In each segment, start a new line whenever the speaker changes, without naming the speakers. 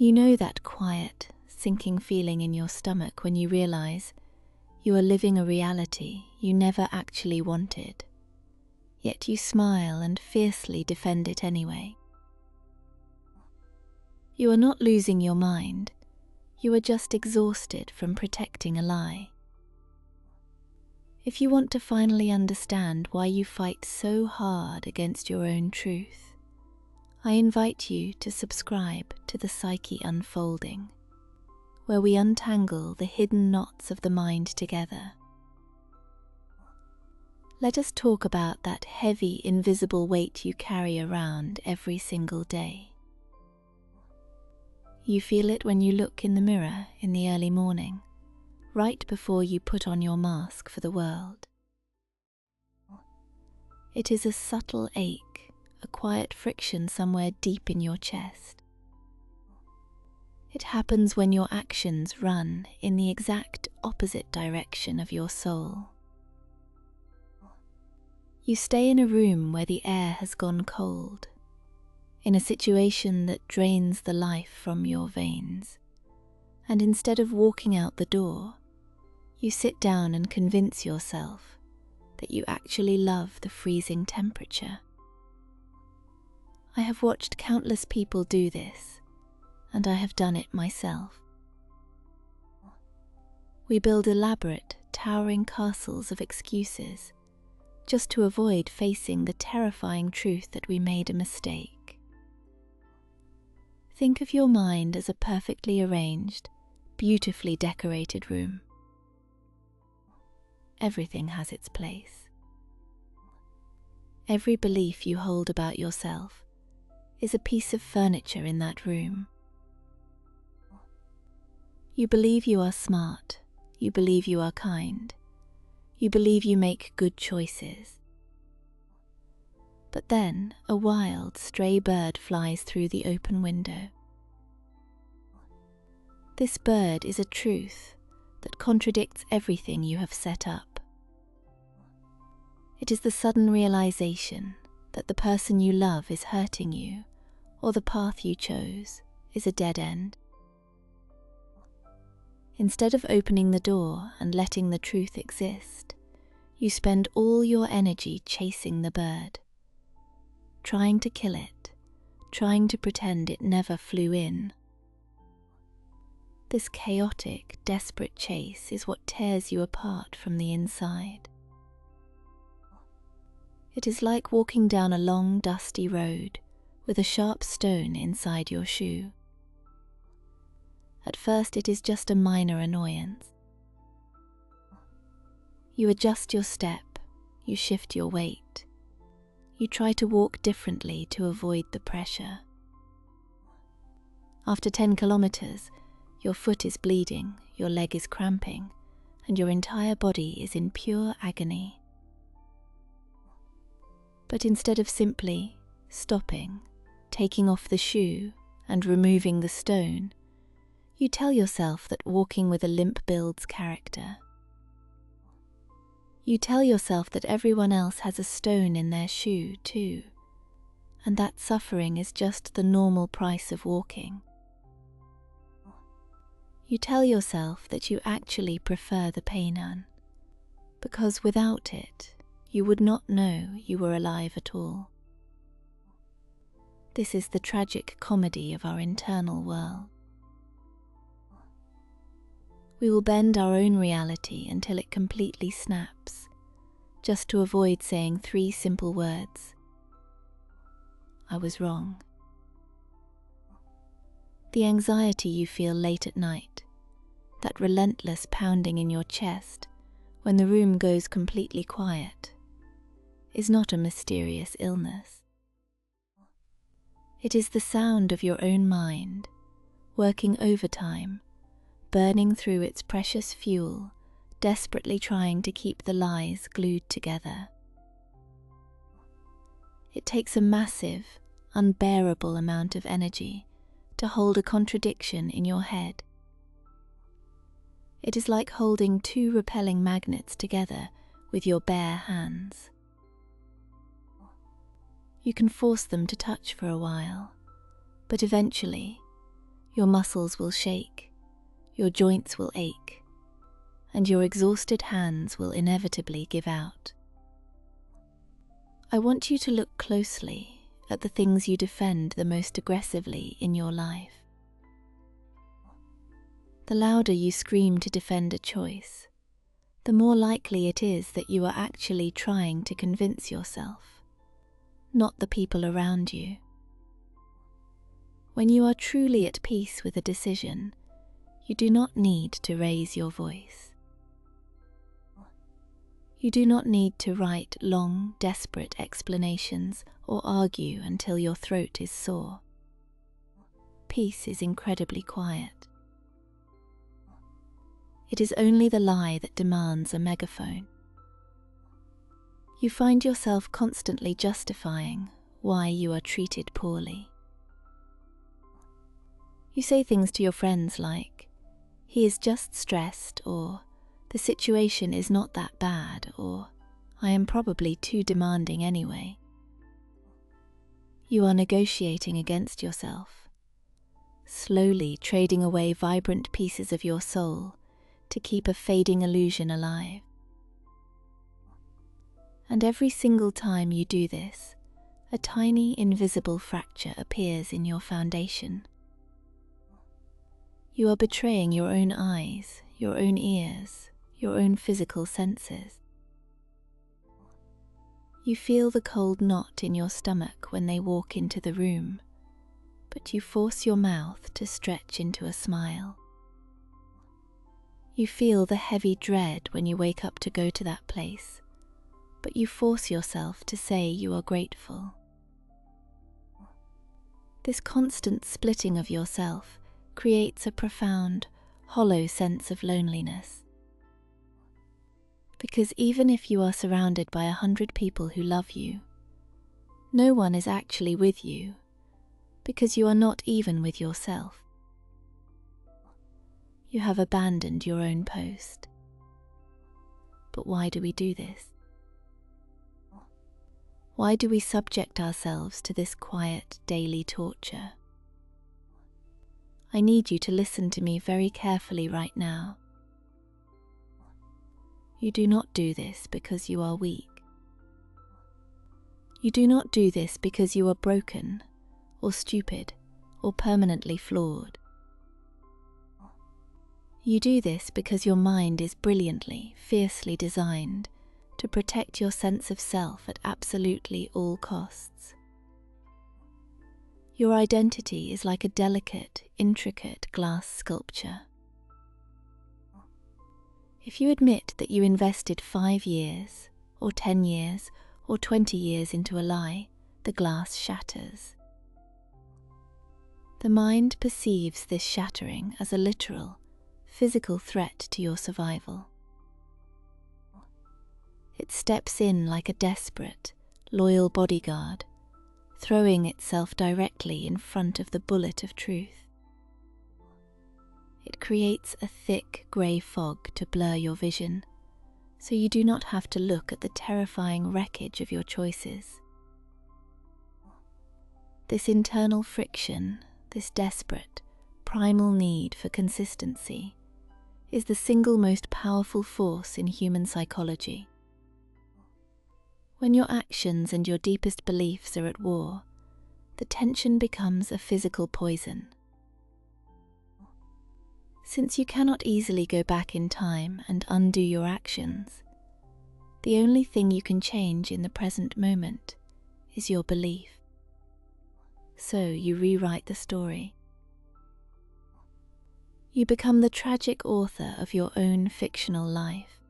You know that quiet, sinking feeling in your stomach when you realize you are living a reality you never actually wanted, yet you smile and fiercely defend it anyway. You are not losing your mind, you are just exhausted from protecting a lie. If you want to finally understand why you fight so hard against your own truth, I invite you to subscribe to the Psyche Unfolding, where we untangle the hidden knots of the mind together. Let us talk about that heavy, invisible weight you carry around every single day. You feel it when you look in the mirror in the early morning, right before you put on your mask for the world. It is a subtle ache, a quiet friction somewhere deep in your chest. It happens when your actions run in the exact opposite direction of your soul. You stay in a room where the air has gone cold, in a situation that drains the life from your veins, and instead of walking out the door, you sit down and convince yourself that you actually love the freezing temperature. I have watched countless people do this, and I have done it myself. We build elaborate, towering castles of excuses just to avoid facing the terrifying truth that we made a mistake. Think of your mind as a perfectly arranged, beautifully decorated room. Everything has its place. Every belief you hold about yourself is a piece of furniture in that room. You believe you are smart, you believe you are kind, you believe you make good choices. But then a wild, stray bird flies through the open window. This bird is a truth that contradicts everything you have set up. It is the sudden realization that the person you love is hurting you, or the path you chose is a dead end. Instead of opening the door and letting the truth exist, you spend all your energy chasing the bird, trying to kill it, trying to pretend it never flew in. This chaotic, desperate chase is what tears you apart from the inside. It is like walking down a long, dusty road with a sharp stone inside your shoe. At first it is just a minor annoyance. You adjust your step, you shift your weight, you try to walk differently to avoid the pressure. After 10 kilometers, your foot is bleeding, your leg is cramping, and your entire body is in pure agony. But instead of simply stopping, taking off the shoe, and removing the stone, you tell yourself that walking with a limp builds character. You tell yourself that everyone else has a stone in their shoe too, and that suffering is just the normal price of walking. You tell yourself that you actually prefer the pain, because without it, you would not know you were alive at all. This is the tragic comedy of our internal world. We will bend our own reality until it completely snaps, just to avoid saying 3 simple words. I was wrong. The anxiety you feel late at night, that relentless pounding in your chest when the room goes completely quiet, is not a mysterious illness. It is the sound of your own mind, working overtime, burning through its precious fuel, desperately trying to keep the lies glued together. It takes a massive, unbearable amount of energy to hold a contradiction in your head. It is like holding 2 repelling magnets together with your bare hands. You can force them to touch for a while, but eventually, Your muscles will shake, your joints will ache, and your exhausted hands will inevitably give out. I want you to look closely at the things you defend the most aggressively in your life. The louder you scream to defend a choice, the more likely it is that you are actually trying to convince yourself, not the people around you. When you are truly at peace with a decision, you do not need to raise your voice. You do not need to write long, desperate explanations or argue until your throat is sore. Peace is incredibly quiet. It is only the lie that demands a megaphone. You find yourself constantly justifying why you are treated poorly. You say things to your friends like, "He is just stressed," or "The situation is not that bad," or "I am probably too demanding anyway." You are negotiating against yourself, slowly trading away vibrant pieces of your soul to keep a fading illusion alive. And every single time you do this, a tiny invisible fracture appears in your foundation. You are betraying your own eyes, your own ears, your own physical senses. You feel the cold knot in your stomach when they walk into the room, but you force your mouth to stretch into a smile. You feel the heavy dread when you wake up to go to that place, but you force yourself to say you are grateful. This constant splitting of yourself creates a profound, hollow sense of loneliness. Because even if you are surrounded by 100 people who love you, no one is actually with you, because you are not even with yourself. You have abandoned your own post. But why do we do this? Why do we subject ourselves to this quiet daily torture? I need you to listen to me very carefully right now. You do not do this because you are weak. You do not do this because you are broken, or stupid, or permanently flawed. You do this because your mind is brilliantly, fiercely designed to protect your sense of self at absolutely all costs. Your identity is like a delicate, intricate glass sculpture. If you admit that you invested 5 years, or 10 years, or 20 years into a lie, the glass shatters. The mind perceives this shattering as a literal, physical threat to your survival. It steps in like a desperate, loyal bodyguard, throwing itself directly in front of the bullet of truth. It creates a thick grey fog to blur your vision, so you do not have to look at the terrifying wreckage of your choices. This internal friction, this desperate, primal need for consistency, is the single most powerful force in human psychology. When your actions and your deepest beliefs are at war, the tension becomes a physical poison. Since you cannot easily go back in time and undo your actions, the only thing you can change in the present moment is your belief. So you rewrite the story. You become the tragic author of your own fictional life.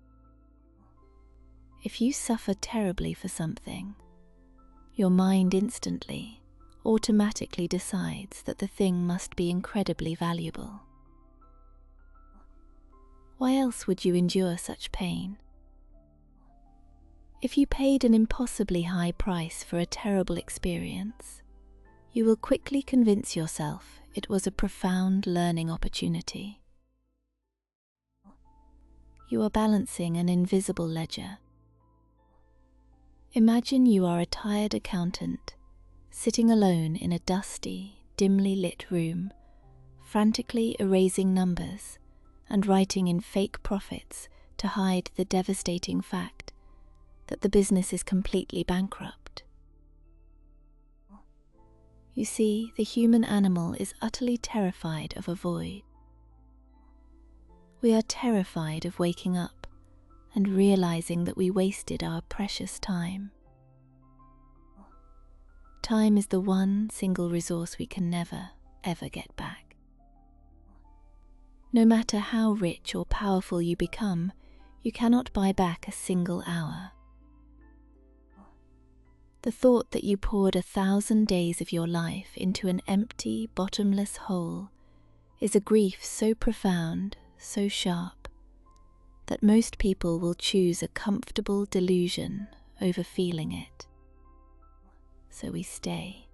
If you suffer terribly for something, your mind instantly, automatically decides that the thing must be incredibly valuable. Why else would you endure such pain? If you paid an impossibly high price for a terrible experience, you will quickly convince yourself it was a profound learning opportunity. You are balancing an invisible ledger. Imagine you are a tired accountant, sitting alone in a dusty, dimly lit room, frantically erasing numbers and writing in fake profits to hide the devastating fact that the business is completely bankrupt. You see, the human animal is utterly terrified of a void. We are terrified of waking up and realizing that we wasted our precious time. Time is the one single resource we can never, ever get back. No matter how rich or powerful you become, you cannot buy back a single hour. The thought that you poured 1,000 days of your life into an empty, bottomless hole is a grief so profound, so sharp, that most people will choose a comfortable delusion over feeling it. So we stay.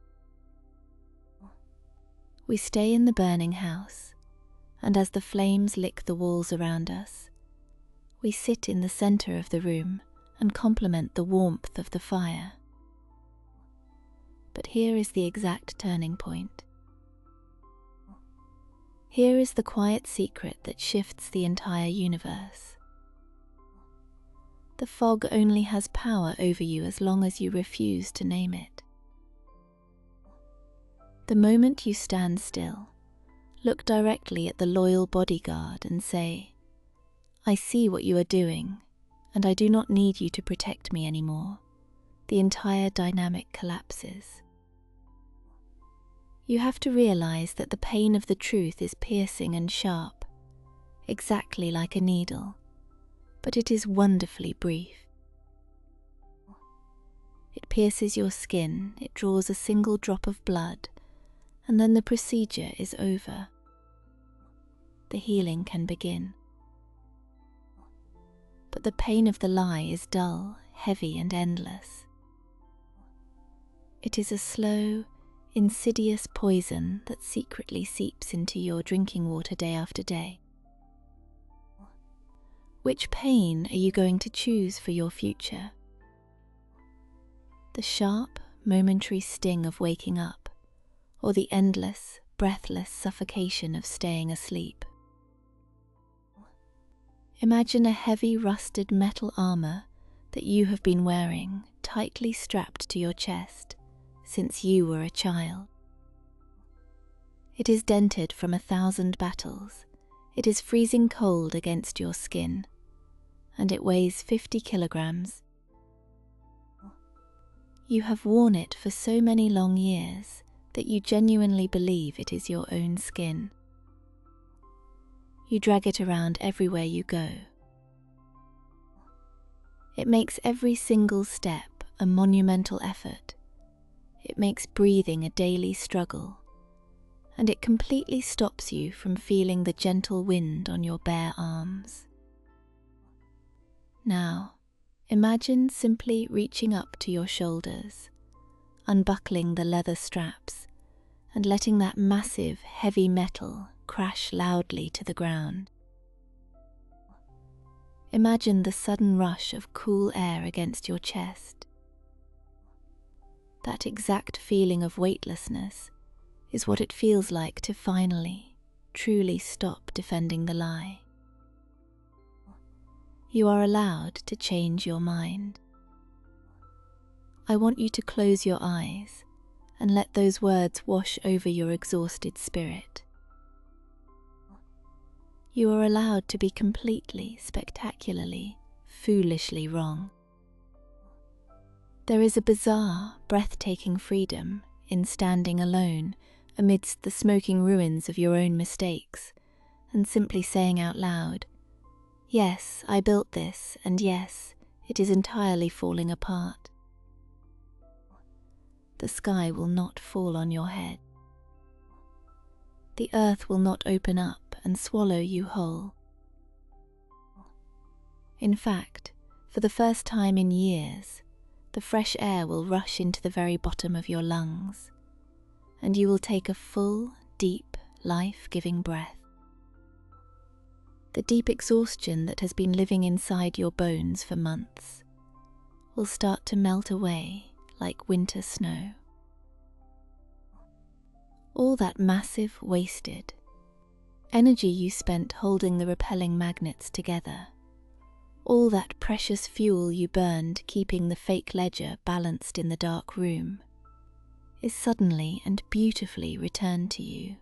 We stay in the burning house, and as the flames lick the walls around us, we sit in the center of the room and compliment the warmth of the fire. But here is the exact turning point. Here is the quiet secret that shifts the entire universe. The fog only has power over you as long as you refuse to name it. The moment you stand still, look directly at the loyal bodyguard and say, "I see what you are doing, and I do not need you to protect me anymore," the entire dynamic collapses. You have to realize that the pain of the truth is piercing and sharp, exactly like a needle, but it is wonderfully brief. It pierces your skin, it draws a single drop of blood, and then the procedure is over. The healing can begin. But the pain of the lie is dull, heavy, and endless. It is a slow, insidious poison that secretly seeps into your drinking water day after day. Which pain are you going to choose for your future? The sharp, momentary sting of waking up, or the endless, breathless suffocation of staying asleep? Imagine a heavy rusted metal armor that you have been wearing tightly strapped to your chest since you were a child. It is dented from 1,000 battles, it is freezing cold against your skin, and it weighs 50 kilograms. You have worn it for so many long years that you genuinely believe it is your own skin. You drag it around everywhere you go. It makes every single step a monumental effort. It makes breathing a daily struggle, and it completely stops you from feeling the gentle wind on your bare arms. Now, imagine simply reaching up to your shoulders, unbuckling the leather straps, and letting that massive, heavy metal crash loudly to the ground. Imagine the sudden rush of cool air against your chest. That exact feeling of weightlessness is what it feels like to finally, truly stop defending the lie. You are allowed to change your mind. I want you to close your eyes and let those words wash over your exhausted spirit. You are allowed to be completely, spectacularly, foolishly wrong. There is a bizarre, breathtaking freedom in standing alone amidst the smoking ruins of your own mistakes and simply saying out loud, "Yes, I built this, and yes, it is entirely falling apart." The sky will not fall on your head. The earth will not open up and swallow you whole. In fact, for the first time in years, the fresh air will rush into the very bottom of your lungs, and you will take a full, deep, life-giving breath. The deep exhaustion that has been living inside your bones for months will start to melt away like winter snow. All that massive, wasted, Energy you spent holding the repelling magnets together, all that precious fuel you burned keeping the fake ledger balanced in the dark room, is suddenly and beautifully returned to you.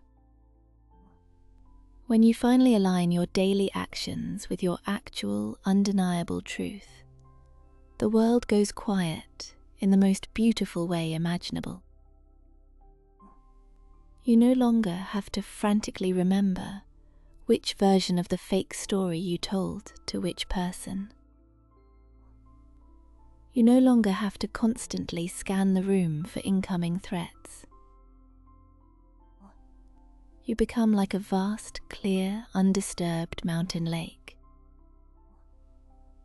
When you finally align your daily actions with your actual, undeniable truth, the world goes quiet in the most beautiful way imaginable. You no longer have to frantically remember which version of the fake story you told to which person. You no longer have to constantly scan the room for incoming threats. You become like a vast, clear, undisturbed mountain lake.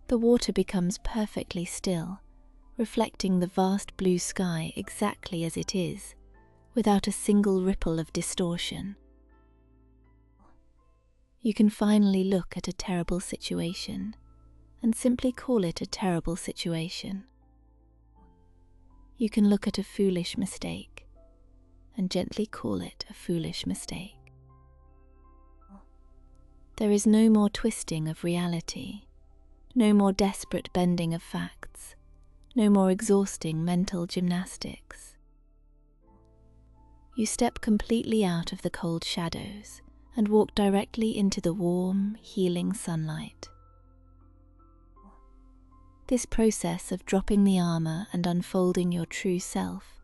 The water becomes perfectly still, reflecting the vast blue sky exactly as it is, without a single ripple of distortion. You can finally look at a terrible situation and simply call it a terrible situation. You can look at a foolish mistake and gently call it a foolish mistake. There is no more twisting of reality, no more desperate bending of facts, no more exhausting mental gymnastics. You step completely out of the cold shadows and walk directly into the warm, healing sunlight. This process of dropping the armor and unfolding your true self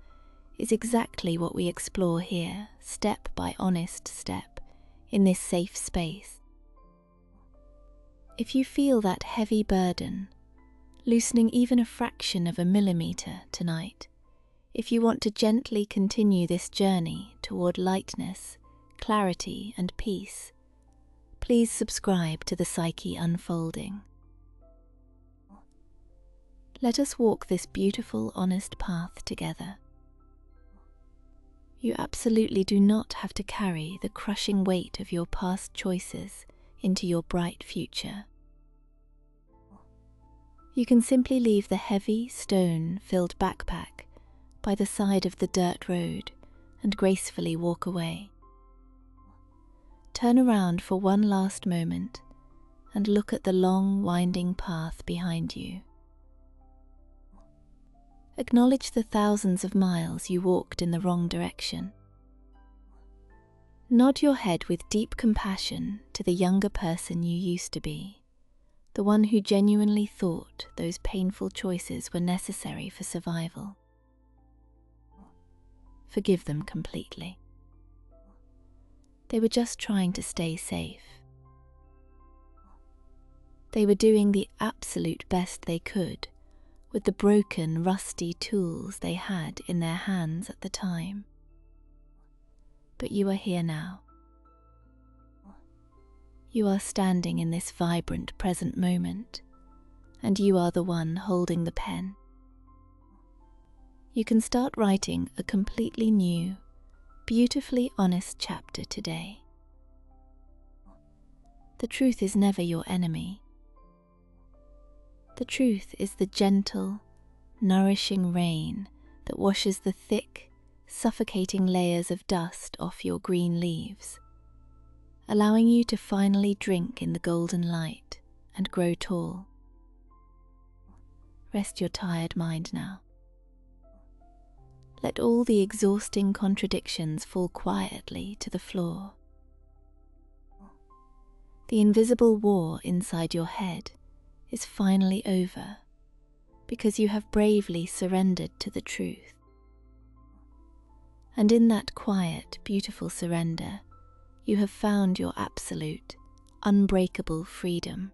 is exactly what we explore here, step by honest step, in this safe space. If you feel that heavy burden, loosening even a fraction of a millimeter tonight, if you want to gently continue this journey toward lightness, clarity, and peace, please subscribe to the Psyche Unfolding. Let us walk this beautiful, honest path together. You absolutely do not have to carry the crushing weight of your past choices into your bright future. You can simply leave the heavy, stone-filled backpack by the side of the dirt road and gracefully walk away. Turn around for one last moment and look at the long, winding path behind you. Acknowledge the thousands of miles you walked in the wrong direction. Nod your head with deep compassion to the younger person you used to be, the one who genuinely thought those painful choices were necessary for survival. Forgive them completely. They were just trying to stay safe. They were doing the absolute best they could with the broken, rusty tools they had in their hands at the time. But you are here now. You are standing in this vibrant present moment, and you are the one holding the pen. You can start writing a completely new, beautifully honest chapter today. The truth is never your enemy. The truth is the gentle, nourishing rain that washes the thick, suffocating layers of dust off your green leaves, allowing you to finally drink in the golden light and grow tall. Rest your tired mind now. Let all the exhausting contradictions fall quietly to the floor. The invisible war inside your head is finally over because you have bravely surrendered to the truth. And in that quiet, beautiful surrender, you have found your absolute, unbreakable freedom.